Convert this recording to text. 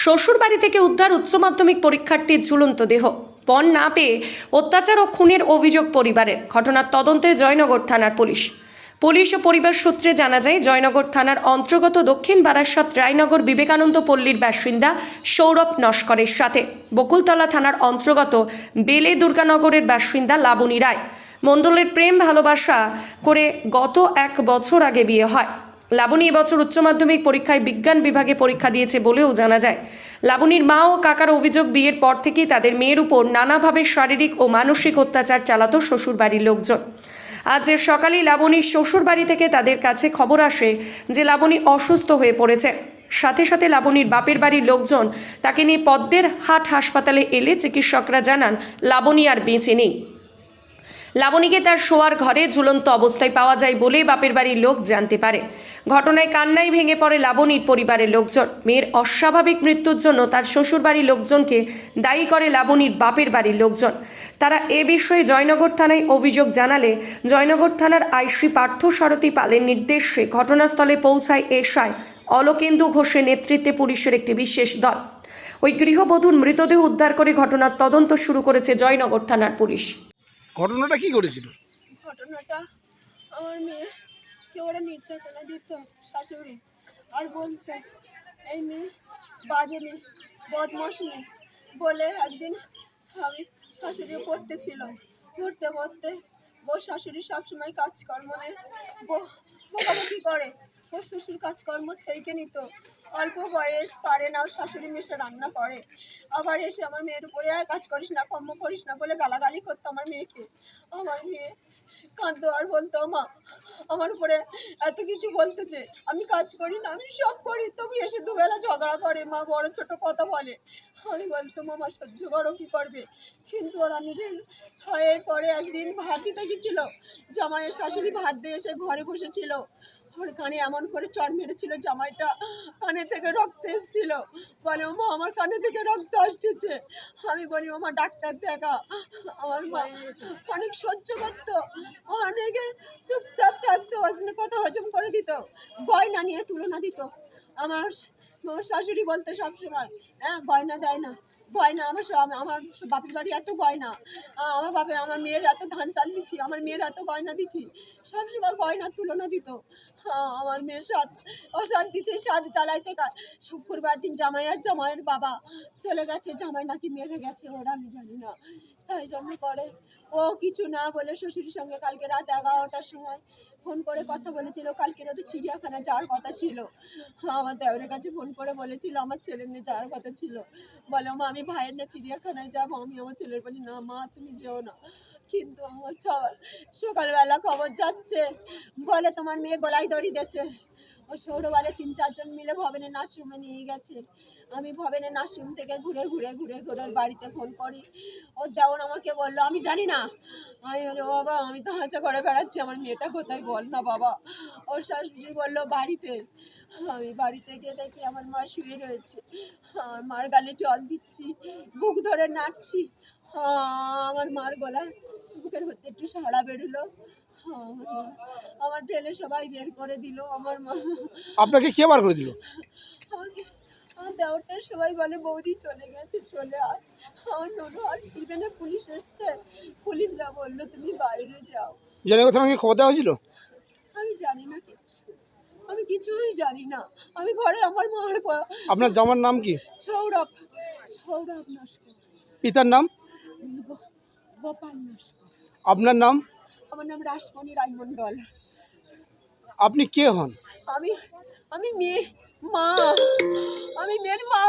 শ্বশুরবাড়ি থেকে উদ্ধার উচ্চ মাধ্যমিক পরীক্ষার্থীর ঝুলন্ত দেহ। পণ না পেয়ে অত্যাচার ও খুনের অভিযোগ পরিবারের। ঘটনার তদন্তে জয়নগর থানার পুলিশ ও পরিবার সূত্রে জানা যায়, জয়নগর থানার অন্তর্গত দক্ষিণ বারাসত রায়নগর বিবেকানন্দ পল্লীর বাসিন্দা সৌরভ নস্করের সাথে বকুলতলা থানার অন্তর্গত বেলে দুর্গানগরের বাসিন্দা লাবণী রায় মণ্ডলের প্রেম ভালোবাসা করে গত 1 বছর আগে বিয়ে হয়। লাবণী এবছর উচ্চ মাধ্যমিক পরীক্ষায় বিজ্ঞান বিভাগে পরীক্ষা দিয়েছে বলেও জানা যায়। লাবণীর মা ও কাকার অভিযোগ, বিয়ের পর থেকেই তাদের মেয়ের উপর নানাভাবে শারীরিক ও মানসিক অত্যাচার চালাতো শ্বশুরবাড়ির লোকজন। আজ সকালেই লাবণীর শ্বশুরবাড়ি থেকে তাদের কাছে খবর আসে যে লাবণী অসুস্থ হয়ে পড়েছে। সাথে সাথে লাবণীর বাপের বাড়ির লোকজন তাকে নিয়ে পদ্মের হাট হাসপাতালে এলে চিকিৎসকরা জানান লাবণী আর বেঁচে নেই। লাবণীকে তার শোয়ার ঘরে ঝুলন্ত অবস্থায় পাওয়া যায় বলে বাপের বাড়ির লোক জানতে পারে। ঘটনায় কান্নায় ভেঙে পড়ে লাবণীর পরিবারের লোকজন। মেয়ের অস্বাভাবিক মৃত্যুর জন্য তার শ্বশুরবাড়ির লোকজনকে দায়ী করে লাবণীর বাপের বাড়ির লোকজন। তারা এ বিষয়ে জয়নগর থানায় অভিযোগ জানালে জয়নগর থানার আইসি পার্থ সারথী পালের নির্দেশে ঘটনাস্থলে পৌঁছায় এসআই অলোকেন্দু ঘোষের নেতৃত্বে পুলিশের একটি বিশেষ দল। ওই গৃহবধূর মৃতদেহ উদ্ধার করে ঘটনার তদন্ত শুরু করেছে জয়নগর থানার পুলিশ। ঘটনাটা কি করেছিল? ঘটনাটা আমার মেয়ে কে ওরা নির্যাতনা দিত শাশুড়ি, আর বলতে এই মেয়ে বাজে মেয়ে, বদমাস মেয়ে বলে একদিন শাশুড়িও পড়তে পড়তে বউ শাশুড়ি সবসময় কাজকর্ম নেই, বকাবকি করে। ও শ্বশুর কাজকর্ম থেকে নিত, অল্প বয়স পারে না, ও শাশুড়ি মেশে রান্না করে, আবার এসে আমার মেয়ের উপরে কাজ করিস না, কর্ম করিস না বলে গালাগালি করতো আমার মেয়েকে। আমার মেয়ে কাঁদতো আর বলতো, মা আমার উপরে এত কিছু বলতেছে, আমি কাজ করি না, আমি সব করি, তবু এসে দুবেলা ঝগড়া করে, মা বড় ছোট কথা বলে। আমি বলতো, মামা সহ্য করো, কী করবে। কিন্তু ওরা নিজের এর পরে একদিন ভাত দিতে গেছিল, জামাইয়ের শাশুড়ি ভাত দিয়ে এসে ঘরে বসেছিল, ওর কানে এমন করে চড় মেরেছিল, জামাইটা কানে থেকে রক্ত এসেছিল। বলে, ও মা আমার কানে থেকে রক্ত আসতেছে। আমি বলি, ও মা ডাক্তার দেখা। আমার মা অনেক সহ্য করতো, অনেকে চুপচাপ থাকতো, কথা হজম করে দিত, গয়না নিয়ে তুলনা দিত। আমার শাশুড়ি বলতো সবসময়, হ্যাঁ গয়না দেয় না, গয়না আমার বাপের বাড়ি এত গয়না, আমার মেয়ের এত ধান চাল দিচ্ছি, আমার মেয়ের এত গয়না দিচ্ছি, সবসময় গয়নার তুলনা দিত। আমার মেয়ের অশান্তিতে স্বাদ জ্বালাইতে শুক্রবার দিন জামাইয়ের বাবা চলে গেছে, জামাই নাকি মেরে গেছে, ওরা আমি জানি না, তাই জন্য করে। ও কিছু না বলে শ্বশুরের সঙ্গে কালকে রাত 11টার সময় ফোন করে কথা বলেছিল, কালকে তো চিড়িয়াখানা যাওয়ার কথা ছিল। আমার দেওরের কাছে ফোন করে বলেছিল আমার ছেলের নিয়ে যাওয়ার কথা ছিল। বলে, মা আমি ভাইয়ের না চিড়িয়াখানায় যাবো। আমি আমার ছেলের বলি, না মা তুমি যেও না। কিন্তু আমার সকালবেলা খবর যাচ্ছে, বলে তোমার মেয়ে গলায় দড়ি দিয়েছে। ও সৌরবারে 3-4 জন মিলে ভবেনের নার্সিংহোমে নিয়ে গেছে। আমি ভবেনের নার্সিংহোম থেকে ঘুরে ওর বাড়িতে ফোন করি। ওর দেওর আমাকে বললো, আমি জানি না। আমি বলি, বাবা আমি তো হাঁচা করে বেড়াচ্ছি, আমার মেয়েটা কোথায় বল না বাবা। ওর শাশুড়ি বললো বাড়িতে। আমি বাড়িতে গিয়ে দেখি আমার মা শুয়ে রয়েছে, আমার মার গালে জল দিচ্ছি, বুক ধরে নাড়ছি। আমার মার গলায় বুকের মধ্যে একটু সাড়া বেরোলো। আমার ঢেলে সবাই বের করে দিল। আমার মা আপনাকে কে বার করে দিল? আমাকে আমার দেওরটা সবাই বলে, বৌদি চলে গেছে, চলে আয়। আমার ননু আর ফিরবে না, পুলিশ এসছে, পুলিশরা বললো তুমি বাইরে যাও। জয়নগর থানাকে খবর দেওয়া হয়েছিল? আমি জানি না কিছু, আমি কিছুই জানি না। আমি ঘরে আমার মার আপনার জামার নাম কি? সৌরভ নস্কর। পিতার নাম? গোপাল নস্কর। আপনার নাম? আমার নাম রাসমণি রায় মণ্ডল। আপনি কে হন? আমি মেয়ের মা।